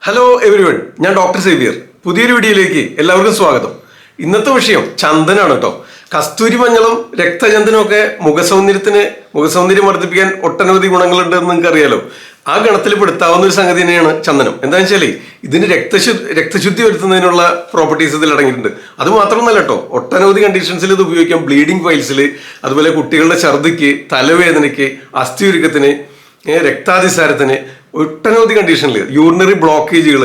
Hello everyone, ഞാൻ ഡോക്ടർ.Xavier. പുതിയൊരു വീഡിയോയിലേക്ക് എല്ലാവർക്കും സ്വാഗതം. ഇന്നത്തെ വിഷയം ചന്ദനാണ് കേട്ടോ. കസ്തൂരി മഞ്ഞളും രക്തചന്ദനവും ഒക്കെ മുഖസൗന്ദര്യം വർദ്ധിപ്പിക്കാൻ ഒട്ടനവധി ഗുണങ്ങളുണ്ട് എന്ന് നിങ്ങൾക്ക് അറിയാലോ. ആ ഗണത്തിൽ പെടുത്താവുന്ന ഒരു സംഗതി തന്നെയാണ് ചന്ദനം. എന്താണെന്ന് വെച്ചാൽ ഇതിന് രക്തശുദ്ധി വരുത്തുന്നതിനുള്ള പ്രോപ്പർട്ടീസ് ഇതിൽ അടങ്ങിയിട്ടുണ്ട്. അത് മാത്രമൊന്നല്ല കേട്ടോ, ഒട്ടനവധി കണ്ടീഷൻസിൽ ഇത് ഉപയോഗിക്കാം. ബ്ലീഡിംഗ് പൈൽസിൽ, അതുപോലെ കുട്ടികളുടെ ഛർദിക്ക്, തലവേദനയ്ക്ക്, അസ്ഥിയുരുക്കത്തിന്, രക്താതിസാരത്തിന്, ഒട്ടനവധി കണ്ടീഷനിൽ, യൂറിനറി ബ്ലോക്കേജുകൾ,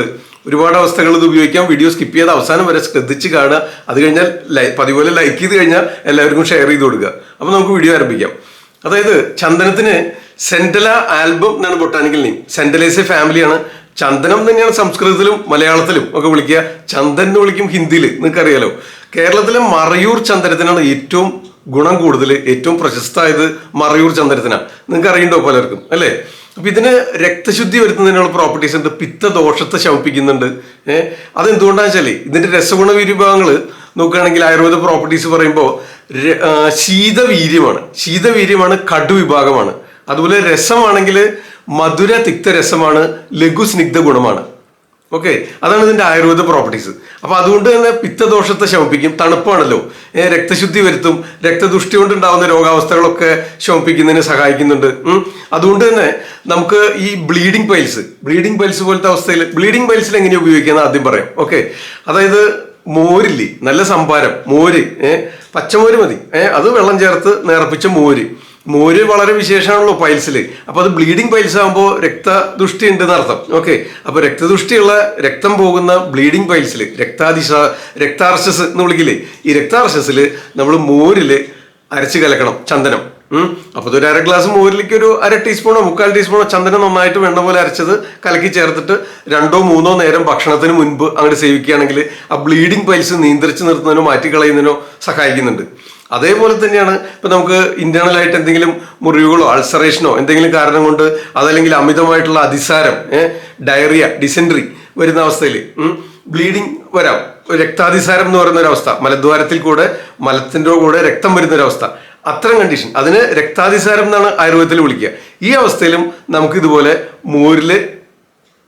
ഒരുപാട് അവസ്ഥകൾ ഇത് ഉപയോഗിക്കാം. വീഡിയോ സ്കിപ്പ് ചെയ്ത് അവസാനം വരെ ശ്രദ്ധിച്ച് കാണുക. അത് കഴിഞ്ഞാൽ പതിപോലെ ലൈക്ക് ചെയ്ത് കഴിഞ്ഞാൽ എല്ലാവർക്കും ഷെയർ ചെയ്ത് കൊടുക്കുക. അപ്പോൾ നമുക്ക് വീഡിയോ ആരംഭിക്കാം. അതായത് ചന്ദനത്തിന് സെന്റല ആൽബം എന്നാണ് ബൊട്ടാനിക്കൽ നെയിം. സെന്റലേസെ ഫാമിലിയാണ്. ചന്ദനം തന്നെയാണ് സംസ്കൃതത്തിലും മലയാളത്തിലും ഒക്കെ വിളിക്കുക. ചന്ദൻ എന്ന് വിളിക്കും ഹിന്ദിയിൽ, നിങ്ങൾക്കറിയാലോ. കേരളത്തിലെ മറയൂർ ചന്ദനത്തിനാണ് ഏറ്റവും ഗുണം കൂടുതൽ. ഏറ്റവും പ്രശസ്തമായത് മറയൂർ ചന്ദനത്തിനാണ്. നിങ്ങൾക്ക് അറിയണ്ടോ പലർക്കും, അല്ലേ? അപ്പൊ ഇതിന് രക്തശുദ്ധി വരുത്തുന്നതിനുള്ള പ്രോപ്പർട്ടീസ് ഉണ്ട്. പിത്തദോഷത്തെ ശമിപ്പിക്കുന്നുണ്ട്. അതെന്തുകൊണ്ടാന്ന് വെച്ചാൽ ഇതിന്റെ രസഗുണ വിഭാഗങ്ങൾ നോക്കുകയാണെങ്കിൽ ആയുർവേദ പ്രോപ്പർട്ടീസ് പറയുമ്പോൾ ശീതവീര്യമാണ്, കടു വിഭാഗമാണ്. അതുപോലെ രസമാണെങ്കിൽ മധുര തിക്ത രസമാണ്, ലഘു സ്നിഗ്ധ ഗുണമാണ്. ഓക്കെ, അതാണ് ഇതിന്റെ ആയുർവേദ പ്രോപ്പർട്ടീസ്. അപ്പൊ അതുകൊണ്ട് തന്നെ പിത്തദോഷത്തെ ശമിപ്പിക്കും. തണുപ്പാണല്ലോ, രക്തശുദ്ധി വരുത്തും. രക്തദുഷ്ടി കൊണ്ട് ഉണ്ടാവുന്ന രോഗാവസ്ഥകളൊക്കെ ശമിപ്പിക്കുന്നതിന് സഹായിക്കുന്നുണ്ട്. അതുകൊണ്ട് തന്നെ നമുക്ക് ഈ ബ്ലീഡിംഗ് പൈൽസ് പോലത്തെ അവസ്ഥയിൽ, ബ്ലീഡിംഗ് പൈൽസിൽ എങ്ങനെ ഉപയോഗിക്കാന്ന് ആദ്യം പറയാം. ഓക്കെ, അതായത് മോരില്ലേ, നല്ല സംഭാരം മോര്, പച്ചമോര് മതി. അത് വെള്ളം ചേർത്ത് നേർപ്പിച്ച മോര് വളരെ വിശേഷമാണല്ലോ പൈൽസിൽ. അപ്പൊ അത് ബ്ലീഡിംഗ് പൈൽസ് ആകുമ്പോൾ രക്തദുഷ്ടി ഉണ്ടെന്ന് അർത്ഥം. ഓക്കെ, അപ്പൊ രക്തദുഷ്ടിയുള്ള രക്തം പോകുന്ന ബ്ലീഡിംഗ് പൈൽസിൽ രക്താർശസ് എന്ന് വിളിക്കില്ലേ, ഈ രക്താർശസിൽ നമ്മൾ മോരില് അരച്ച് കലക്കണം ചന്ദനം. അപ്പൊ ഒരു അര ഗ്ലാസ് മോരിലേക്ക് ഒരു അര ടീസ്പൂണോ 3/4 ടീസ്പൂണോ ചന്ദനം നന്നായിട്ട് വേണ്ട പോലെ അരച്ചത് കലക്കി ചേർത്തിട്ട് 2-3 നേരം ഭക്ഷണത്തിന് മുൻപ് അങ്ങോട്ട് സേവിക്കുകയാണെങ്കിൽ ആ ബ്ലീഡിംഗ് പൈൽസ് നിയന്ത്രിച്ച് നിർത്തുന്നതിനോ മാറ്റിക്കളയുന്നതിനോ സഹായിക്കുന്നുണ്ട്. അതേപോലെ തന്നെയാണ് ഇപ്പൊ നമുക്ക് ഇന്റേണൽ ആയിട്ട് എന്തെങ്കിലും മുറിവുകളോ അൾസറേഷനോ എന്തെങ്കിലും കാരണം കൊണ്ട്, അതല്ലെങ്കിൽ അമിതമായിട്ടുള്ള അതിസാരം, ഡയറിയ, ഡിസെൻട്രി വരുന്ന അവസ്ഥയിൽ ബ്ലീഡിങ് വരാം. രക്താതിസാരം എന്ന് പറയുന്ന ഒരു അവസ്ഥ, മലദ്വാരത്തിൽ കൂടെ മലത്തിന്റെ കൂടെ രക്തം വരുന്ന ഒരു അവസ്ഥ, അത്തരം കണ്ടീഷൻ, അതിന് രക്താതിസാരം എന്നാണ് ആയുർവേദത്തിൽ വിളിക്കുക. ഈ അവസ്ഥയിലും നമുക്ക് ഇതുപോലെ മോരില്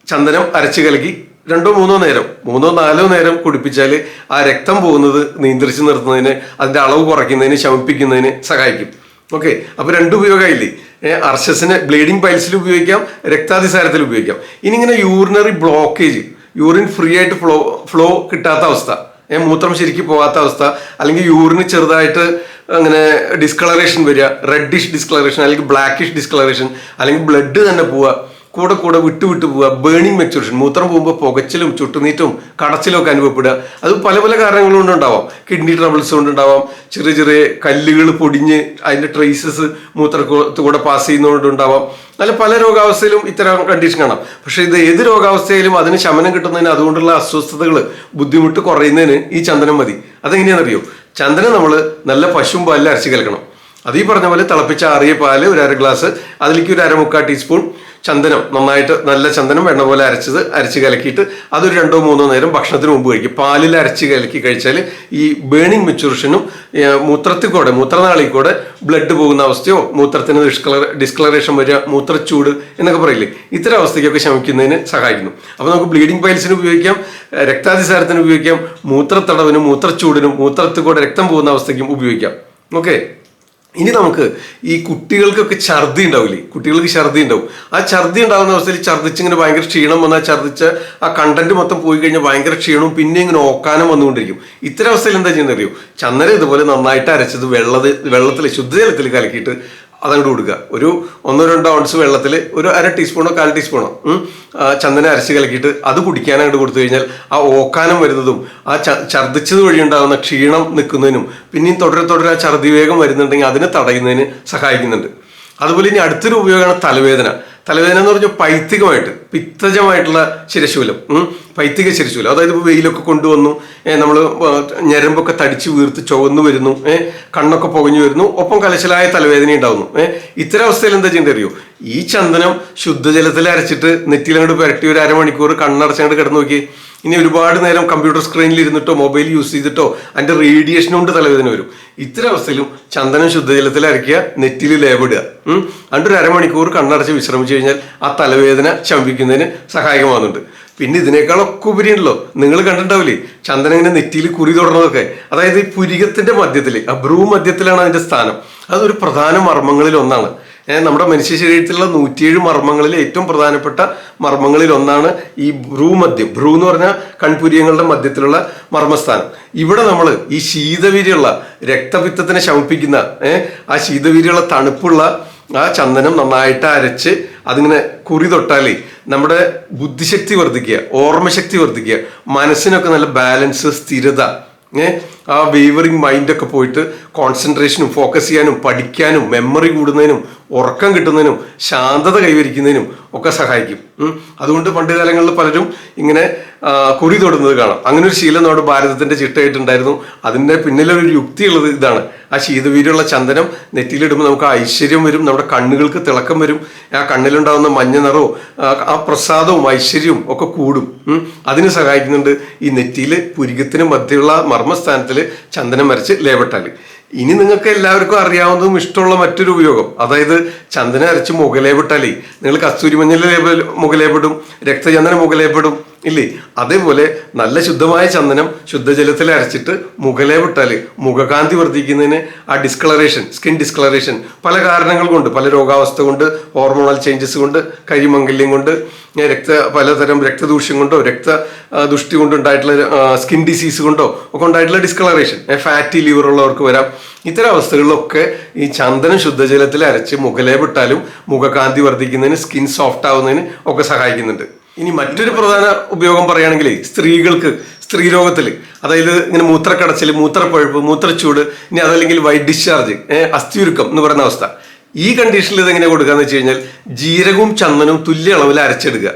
ചന്ദനം അരച്ച് കലക്കി 2-3 നേരം കുടിപ്പിച്ചാൽ ആ രക്തം പോകുന്നത് നിയന്ത്രിച്ച് നിർത്തുന്നതിന്, അതിന്റെ അളവ് കുറയ്ക്കുന്നതിന്, ശമിപ്പിക്കുന്നതിന് സഹായിക്കും. ഓക്കെ, അപ്പൊ 2 ഉപയോഗമായില്ലേ. അർശസിന് ബ്ലീഡിംഗ് പൈൽസിൽ ഉപയോഗിക്കാം, രക്താതിസാരത്തിൽ ഉപയോഗിക്കാം. ഇനി ഇങ്ങനെ യൂറിനറി ബ്ലോക്കേജ്, യൂറിൻ ഫ്രീ ആയിട്ട് ഫ്ലോ കിട്ടാത്ത അവസ്ഥ, മൂത്രം ശരിക്കും പോകാത്ത അവസ്ഥ, അല്ലെങ്കിൽ യൂറിന് ചെറുതായിട്ട് അങ്ങനെ ഡിസ്കളറേഷൻ വരിക, റെഡിഷ് ഡിസ്കളറേഷൻ അല്ലെങ്കിൽ ബ്ലാക്കിഷ് ഡിസ്കളറേഷൻ, അല്ലെങ്കിൽ ബ്ലഡ് തന്നെ പോവുക, കൂടെ വിട്ടു പോവുക, ബേണിംഗ് മെച്ചുറേഷൻ, മൂത്രം പോകുമ്പോൾ പുകച്ചിലും ചുട്ടുനീറ്റും കടച്ചിലും ഒക്കെ അനുഭവപ്പെടുക. അത് പല കാരണങ്ങൾ കൊണ്ടുണ്ടാവാം. കിഡ്നി ട്രബിൾസ് കൊണ്ടുണ്ടാവാം, ചെറിയ കല്ലുകൾ പൊടിഞ്ഞ് അതിന്റെ ട്രേസസ് മൂത്രത്തിലൂടെ പാസ് ചെയ്യുന്നതുകൊണ്ടുണ്ടാവാം. അങ്ങനെ പല രോഗാവസ്ഥയിലും ഇത്തരം കണ്ടീഷൻ കാണാം. പക്ഷെ ഇത് ഏത് രോഗാവസ്ഥയിലും അതിന് ശമനം കിട്ടുന്നതിന്, അതുകൊണ്ടുള്ള അസ്വസ്ഥതകൾ, ബുദ്ധിമുട്ട് കുറയുന്നതിന് ഈ ചന്ദനം മതി. അതെങ്ങനെയാണെന്നറിയോ? ചന്ദനം നമ്മൾ നല്ല പശുവും പാലിൽ അരച്ച് കലക്കണം. അത് ഈ പറഞ്ഞ പോലെ തിളപ്പിച്ച ആറിയ പാല് ഒരു അര ഗ്ലാസ്, അതിലേക്ക് ഒരു 1/4 ടീസ്പൂൺ ചന്ദനം, നന്നായിട്ട് നല്ല ചന്ദനം വെണ്ണ പോലെ അരച്ച് കലക്കിയിട്ട് അതൊരു 2-3 നേരം ഭക്ഷണത്തിന് മുമ്പ് കഴിക്കും. പാലിൽ അരച്ച് കലക്കി കഴിച്ചാൽ ഈ ബേണിംഗ് മെച്ചുറേഷനും മൂത്രനാളിൽ കൂടെ ബ്ലഡ് പോകുന്ന അവസ്ഥയോ, മൂത്രത്തിന് ഡിസ്കളറേഷൻ വരിക, മൂത്രച്ചൂട് എന്നൊക്കെ പറയില്ലേ, ഇത്തരം അവസ്ഥയ്ക്കൊക്കെ ശമിക്കുന്നതിന് സഹായിക്കുന്നു. അപ്പോൾ നമുക്ക് ബ്ലീഡിംഗ് പൈൽസിന് ഉപയോഗിക്കാം, രക്താതിസാരത്തിന് ഉപയോഗിക്കാം, മൂത്രത്തടവിനും മൂത്രച്ചൂടിനും മൂത്രത്തിൽ കൂടെ രക്തം പോകുന്ന അവസ്ഥയ്ക്കും ഉപയോഗിക്കാം. ഓക്കെ, ഇനി നമുക്ക് ഈ കുട്ടികൾക്കൊക്കെ ഛർദി ഉണ്ടാവും. ആ ഛർദി ഉണ്ടാകുന്ന അവസ്ഥയിൽ ഛർദിച്ചിങ്ങനെ ഭയങ്കര ക്ഷീണം വന്നാൽ, ഛർദിച്ച ആ കണ്ടന്റ് മൊത്തം പോയി കഴിഞ്ഞാൽ ഭയങ്കര ക്ഷീണവും പിന്നെ ഇങ്ങനെ ഓക്കാനം വന്നുകൊണ്ടിരിക്കും. ഇത്തരം അവസ്ഥയിൽ എന്താ ചെയ്യുന്നത് അറിയോ? ചന്ദനം ഇതുപോലെ നന്നായിട്ട് അരച്ചത് വെള്ളത്തിൽ ശുദ്ധജലത്തിൽ കലക്കിയിട്ട് അതങ്ങോട്ട് കൊടുക്കുക. ഒരു 1-2 ഔൺസ് വെള്ളത്തിൽ ഒരു അര ടീസ്പൂണോ 1/4 ടീസ്പൂണോ ചന്ദനം അരച്ച് കലക്കിയിട്ട് അത് കുടിക്കാനായിട്ട് കൊടുത്തു കഴിഞ്ഞാൽ ആ ഓക്കാനം വരുന്നതും ആ ഛർദിച്ചത് വഴി ഉണ്ടാകുന്ന ക്ഷീണം നിൽക്കുന്നതിനും, പിന്നെയും തുടരെ ആ ഛർദി വേഗം വരുന്നുണ്ടെങ്കിൽ അതിനെ തടയുന്നതിന് സഹായിക്കുന്നുണ്ട്. അതുപോലെ ഇനി അടുത്തൊരു ഉപയോഗമാണ് തലവേദന എന്ന് പറഞ്ഞാൽ പിത്തജമായിട്ടുള്ള ശിരശൂലം, പൈത്തിക ശിരശൂലം. അതായത് ഇപ്പോൾ വെയിലൊക്കെ കൊണ്ടുവന്നു, നമ്മൾ ഞരമ്പൊക്കെ തടിച്ച് വീർത്ത് ചുവന്നു വരുന്നു, കണ്ണൊക്കെ പുകഞ്ഞു വരുന്നു, ഒപ്പം കലശലായ തലവേദന ഉണ്ടാവുന്നു. ഇത്തരം അവസ്ഥയിൽ എന്താ ചെയ്യേണ്ടത് അറിയോ? ഈ ചന്ദനം ശുദ്ധജലത്തിൽ അരച്ചിട്ട് നെറ്റിലങ്ങോട്ട് പുരട്ടി ഒരു 1/2 മണിക്കൂർ കണ്ണടച്ചങ്ങോട്ട് കിടന്നു നോക്കി. ഇനി ഒരുപാട് നേരം കമ്പ്യൂട്ടർ സ്ക്രീനിൽ ഇരുന്നിട്ടോ മൊബൈൽ യൂസ് ചെയ്തിട്ടോ അതിന്റെ റേഡിയേഷൻ കൊണ്ട് തലവേദന വരും. ഇത്തരം അവസ്ഥയിലും ചന്ദനം ശുദ്ധജലത്തിൽ അരയ്ക്കുക, നെറ്റിൽ ലേപിടുക, എന്നിട്ട് ഒരു 1/2 മണിക്കൂർ കണ്ണടച്ച് വിശ്രമിച്ചു കഴിഞ്ഞാൽ ആ തലവേദന ശമിപ്പിക്കുന്നതിന് സഹായകമാകുന്നുണ്ട്. പിന്നെ ഇതിനേക്കാളൊക്കെ ഉപരിയുണ്ടല്ലോ, നിങ്ങൾ കണ്ടിട്ടുണ്ടാവില്ലേ ചന്ദനം ഇങ്ങനെ നെറ്റിയിൽ കുറി തൊടുന്നതൊക്കെ. അതായത് ഈ പുരികത്തിന്റെ മധ്യത്തിൽ, ആ ഭ്രൂ മധ്യത്തിലാണ് അതിന്റെ സ്ഥാനം. അതൊരു പ്രധാന മർമ്മങ്ങളിൽ ഒന്നാണ്. നമ്മുടെ മനുഷ്യ ശരീരത്തിലുള്ള 107 മർമ്മങ്ങളിൽ ഏറ്റവും പ്രധാനപ്പെട്ട മർമ്മങ്ങളിൽ ഒന്നാണ് ഈ ഭ്രൂമധ്യം. ഭ്രൂ എന്ന് പറഞ്ഞാൽ കൺപുരിയങ്ങളുടെ മധ്യത്തിലുള്ള മർമ്മസ്ഥാനം. ഇവിടെ നമ്മൾ ഈ ശീതവീര്യമുള്ള രക്തപിത്തത്തിനെ ശമിപ്പിക്കുന്ന ആ ശീതവീര്യമുള്ള തണുപ്പുള്ള ആ ചന്ദനം നന്നായിട്ട് അരച്ച് അതിങ്ങനെ കുറി തൊട്ടാലേ നമ്മുടെ ബുദ്ധിശക്തി വർദ്ധിക്കുക, ഓർമ്മശക്തി വർദ്ധിക്കുക, മനസ്സിനൊക്കെ നല്ല ബാലൻസ്, സ്ഥിരത, ആ വേവറിങ് മൈൻഡൊക്കെ പോയിട്ട് കോൺസെൻട്രേഷനും ഫോക്കസ് ചെയ്യാനും പഠിക്കാനും മെമ്മറി കൂടുന്നതിനും ഉറക്കം കിട്ടുന്നതിനും ശാന്തത കൈവരിക്കുന്നതിനും ഒക്കെ സഹായിക്കും. അതുകൊണ്ട് പണ്ട് കാലങ്ങളിൽ പലരും ഇങ്ങനെ കുറി തൊടുന്നത് കാണാം. അങ്ങനെ ഒരു ശീലം നമ്മുടെ ഭാരതത്തിന്റെ ചിട്ടയായിട്ടുണ്ടായിരുന്നു. അതിന്റെ പിന്നിലൊരു യുക്തിയുള്ളത് ഇതാണ്. ആ ശീതവീര്യമുള്ള ചന്ദനം നെറ്റിയിലിടുമ്പോൾ നമുക്ക് ഐശ്വര്യം വരും, നമ്മുടെ കണ്ണുകൾക്ക് തിളക്കം വരും, ആ കണ്ണിലുണ്ടാകുന്ന മഞ്ഞ നിറവും ആ പ്രസാദവും ഐശ്വര്യവും ഒക്കെ കൂടും. അതിന് സഹായിക്കുന്നുണ്ട് ഈ നെറ്റിയിൽ പുരികത്തിന് മധ്യമുള്ള മർമ്മസ്ഥാനത്തിൽ ചന്ദനം വരച്ച് ലേപെട്ടാല്. ഇനി നിങ്ങൾക്ക് എല്ലാവർക്കും അറിയാവുന്നതും ഇഷ്ടമുള്ള മറ്റൊരു ഉപയോഗം, അതായത് ചന്ദനം അരച്ച് മുഖലേപിട്ടാലേ നിങ്ങൾ കസ്തൂരി മഞ്ഞൾ മുഖലേപിടും, രക്തചന്ദനം മുഖലേപിടും ഇല്ലേ? അതേപോലെ നല്ല ശുദ്ധമായ ചന്ദനം ശുദ്ധജലത്തിൽ അരച്ചിട്ട് മുഖലേപിട്ടാല് മുഖകാന്തി വർദ്ധിക്കുന്നതിന് ആ ഡിസ്കളറേഷൻ, സ്കിൻ ഡിസ്കളറേഷൻ പല കാരണങ്ങൾ കൊണ്ട്, പല രോഗാവസ്ഥ കൊണ്ട്, ഹോർമോണൽ ചേഞ്ചസ് കൊണ്ട്, കരിമംഗല്യം കൊണ്ട്, പലതരം രക്തദൂഷ്യം കൊണ്ടോ രക്തദുഷ്ടി കൊണ്ട് ഉണ്ടായിട്ടുള്ള സ്കിൻ ഡിസീസ് കൊണ്ടോ ഒക്കെ ഉണ്ടായിട്ടുള്ള ഡിസ്കളറേഷൻ, ഫാറ്റി ലിവർ ഉള്ളവർക്ക് വരാം. ഇത്തരം അവസ്ഥകളിലൊക്കെ ഈ ചന്ദനം ശുദ്ധജലത്തിൽ അരച്ച് മുഖലേപിട്ടാലും മുഖകാന്തി വർദ്ധിക്കുന്നതിന്, സ്കിൻ സോഫ്റ്റ് ആവുന്നതിന് ഒക്കെ സഹായിക്കുന്നുണ്ട്. ഇനി മറ്റൊരു പ്രധാന ഉപയോഗം പറയുകയാണെങ്കിൽ സ്ത്രീകൾക്ക്, സ്ത്രീരോഗത്തിൽ, അതായത് ഇങ്ങനെ മൂത്രക്കടച്ചിൽ, മൂത്രപ്പഴുപ്പ്, മൂത്രച്ചൂട്, ഇനി അതല്ലെങ്കിൽ വൈറ്റ് ഡിസ്ചാർജ്, അസ്ഥിയുരുക്കം എന്ന് പറയുന്ന അവസ്ഥ, ഈ കണ്ടീഷനിൽ ഇതെങ്ങനെ കൊടുക്കാന്ന് വെച്ച് കഴിഞ്ഞാൽ ജീരകവും ചന്ദനവും തുല്യ അളവിൽ അരച്ചെടുക്കുക.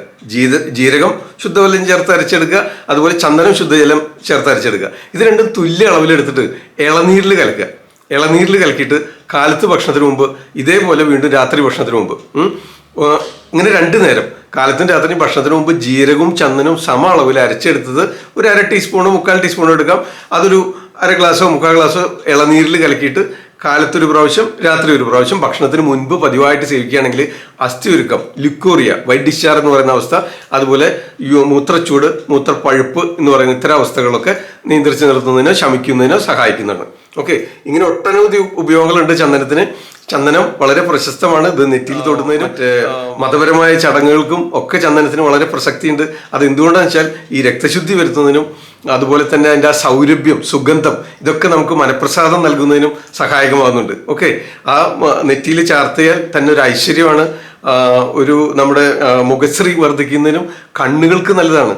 ജീരകം ശുദ്ധജലം ചേർത്ത് അരച്ചെടുക്കുക, അതുപോലെ ചന്ദനം ശുദ്ധജലം ചേർത്ത് അരച്ചെടുക്കുക. ഇത് രണ്ടും തുല്യ അളവിൽ എടുത്തിട്ട് ഇളനീരിൽ കലക്കുക. ഇളനീരിൽ കലക്കിയിട്ട് കാലത്ത് ഭക്ഷണത്തിന് മുമ്പ്, ഇതേപോലെ വീണ്ടും രാത്രി ഭക്ഷണത്തിന് മുമ്പ്, ഇങ്ങനെ 2 നേരം കാലത്തും രാത്രിയും ഭക്ഷണത്തിന് മുമ്പ് ജീരകവും ചന്ദനവും സമ അളവിൽ അരച്ചെടുത്തത് ഒരു 1/2 ടീസ്പൂണോ 3/4 ടീസ്പൂണോ എടുക്കാം. അതൊരു 1/2 ഗ്ലാസ്സോ 3/4 ഗ്ലാസ്സോ ഇളനീരിൽ കലക്കിയിട്ട് കാലത്തൊരു പ്രാവശ്യം രാത്രി ഒരു പ്രാവശ്യം ഭക്ഷണത്തിന് മുൻപ് പതിവായിട്ട് സേവിക്കുകയാണെങ്കിൽ അസ്ഥിയുരുക്കം, ലുക്കോറിയ, വൈറ്റ് ഡിസ്ചാർജ് എന്ന് പറയുന്ന അവസ്ഥ, അതുപോലെ മൂത്രച്ചൂട്, മൂത്രപ്പഴുപ്പ് എന്ന് പറയുന്ന ഇത്തരം അവസ്ഥകളൊക്കെ നിയന്ത്രിച്ച് നിർത്തുന്നതിനോ ശമിക്കുന്നതിനോ സഹായിക്കുന്നതാണ്. ഓക്കെ, ഇങ്ങനെ ഒട്ടനവധി ഉപയോഗങ്ങളുണ്ട് ചന്ദനത്തിന്. ചന്ദനം വളരെ പ്രശസ്തമാണ്. ഇത് നെറ്റിയിൽ തൊടുന്നതിനും മതപരമായ ചടങ്ങുകൾക്കും ഒക്കെ ചന്ദനത്തിന് വളരെ പ്രസക്തിയുണ്ട്. അത് എന്തുകൊണ്ടാണെന്ന് വെച്ചാൽ ഈ രക്തശുദ്ധി വരുത്തുന്നതിനും അതുപോലെ തന്നെ അതിൻ്റെ ആ സൗരഭ്യം, സുഗന്ധം, ഇതൊക്കെ നമുക്ക് മനഃപ്രസാദം നൽകുന്നതിനും സഹായകമാകുന്നുണ്ട്. ഓക്കെ, ആ നെറ്റിയിൽ ചാർത്തിയാൽ തന്നെ ഒരു ഐശ്വര്യമാണ്. ഒരു നമ്മുടെ മുഖശ്രീ വർദ്ധിക്കുന്നതിനും കണ്ണുകൾക്ക് നല്ലതാണ്.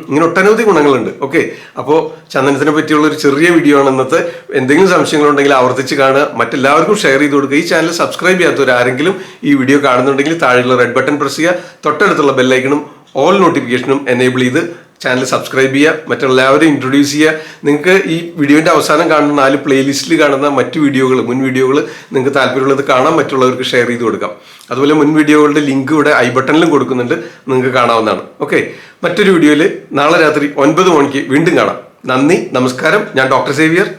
ഇങ്ങനെ ഒട്ടനവധി ഗുണങ്ങളുണ്ട്. ഓക്കെ, അപ്പോൾ ചന്ദനത്തിനെ പറ്റിയുള്ള ഒരു ചെറിയ വീഡിയോ ആണ് ഇന്നത്തെ. എന്തെങ്കിലും സംശയങ്ങളുണ്ടെങ്കിൽ ആവർത്തിച്ച് കാണുക, മറ്റെല്ലാവർക്കും ഷെയർ ചെയ്ത് കൊടുക്കുക. ഈ ചാനൽ സബ്സ്ക്രൈബ് ചെയ്യാത്തവർ ആരെങ്കിലും ഈ വീഡിയോ കാണുന്നുണ്ടെങ്കിൽ താഴെയുള്ള റെഡ് ബട്ടൺ പ്രസ് ചെയ്യുക, തൊട്ടടുത്തുള്ള ബെല്ലൈക്കണും ഓൾ നോട്ടിഫിക്കേഷനും എനേബിൾ ചെയ്ത് ചാനൽ സബ്സ്ക്രൈബ് ചെയ്യുക, മറ്റുള്ളവരെയും ഇൻട്രൊഡ്യൂസ് ചെയ്യുക. നിങ്ങൾക്ക് ഈ വീഡിയോൻ്റെ അവസാനം കാണുന്ന 4 പ്ലേലിസ്റ്റിൽ കാണുന്ന മറ്റു വീഡിയോകൾ, മുൻ വീഡിയോകൾ നിങ്ങൾക്ക് താല്പര്യമുള്ളത് കാണാൻ മറ്റുള്ളവർക്ക് ഷെയർ ചെയ്ത് കൊടുക്കാം. അതുപോലെ മുൻ വീഡിയോകളുടെ ലിങ്ക് ഇവിടെ ഐ ബട്ടണിലും കൊടുക്കുന്നുണ്ട്, നിങ്ങൾക്ക് കാണാവുന്നതാണ്. ഓക്കെ, മറ്റൊരു വീഡിയോയിൽ നാളെ രാത്രി 9 മണിക്ക് വീണ്ടും കാണാം. നന്ദി, നമസ്കാരം. ഞാൻ ഡോക്ടർ സേവിയർ,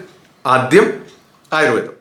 ആദ്യം ആയുർവേദം.